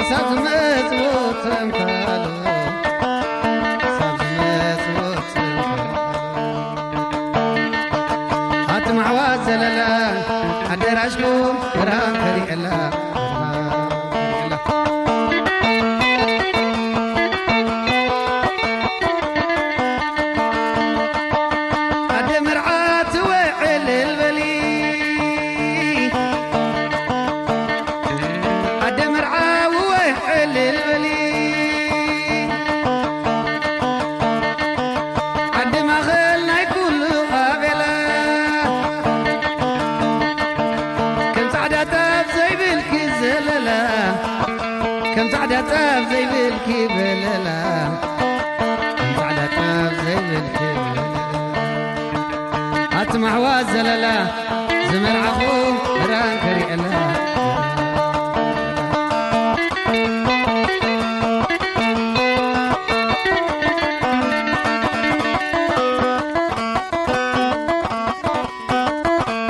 سازمت وتم كالو سازمت وتم هاتم عواز لا أدراشكم رام كري الله كم تعدى طاف زي بالكي بللا كم تعدى طاف زي بالكي بللا أطمع وازللا زمر عخو ران كري الله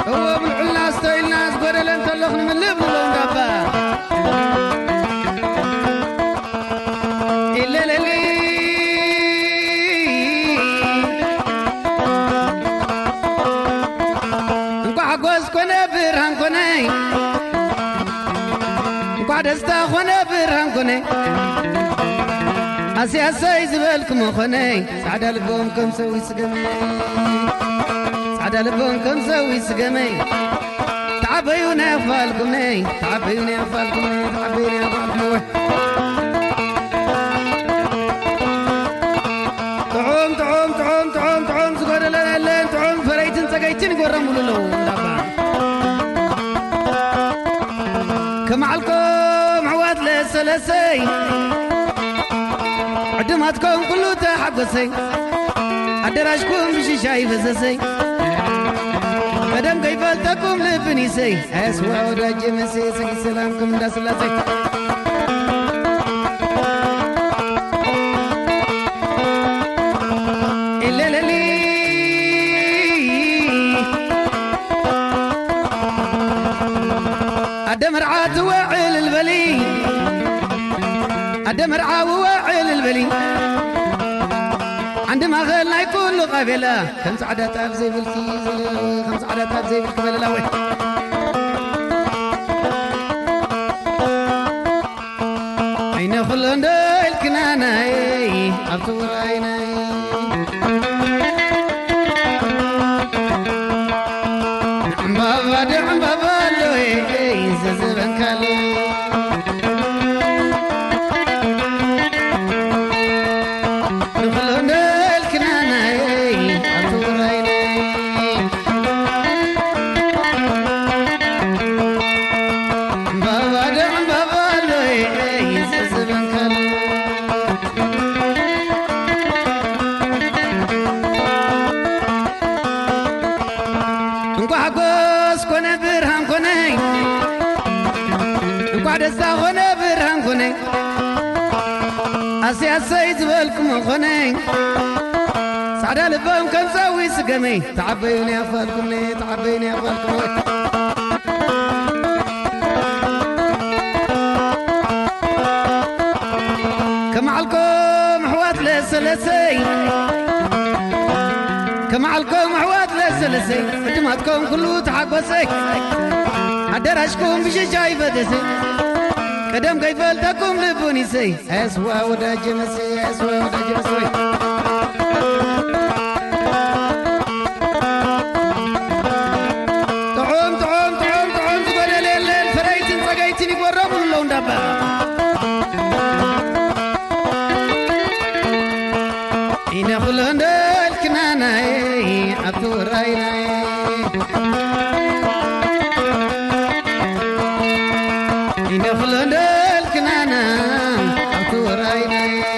هو من علاس توي الناس قول لن تلخن من لبن لون دابا دستا خونه برهم كوني أسي أسي زبالكم خوني سعد لبهم كم سوي سقمي سعد لبهم كم سوي سقمي تعبيوني أفالكم تعبيوني أفالكم تعبيوني أفالكم تعوم تعوم تعوم تعوم تعوم سقور لين تعوم فريتن سقيتن قرموا له كمعلكم سلسي عدماتكم كله تحقسي عدراشكم بشي شاي فزسي قدم كيفالتكم لبنيسي اسوا وداجي مسي سقي سلامكم دا سلاسي إلا للي عدم رعات وعيل البلي أدمر عاوعيل البلي عندما غلنا يكون قبيلة كم سعدات أبزي بالكي كم سعدات أبزي بالكبيلة لاوي أين خلون دول كنانا أبطور عينا بابا دعم بابا لوي ززبن كالو أسي أسي زبالكم خوني سعدا لبهم كم سوي سقمي تعبيوني أفالكم تعبيوني أفالكم كمعلكم حوات لسلسي كمعلكم حوات لسلسي جماعتكم كله تحقسي عدراشكم بشي شاي بدسي قدم كيف التكم لبوني سي اسوا وداج مسي اسوا وداج مسي تعوم تعوم تعوم تعوم تقول ليل فريتن سقيتني قربوا لون دابا إن خلون دل كنانا أبطور عينا إن خلون الكنانة أبطور عيني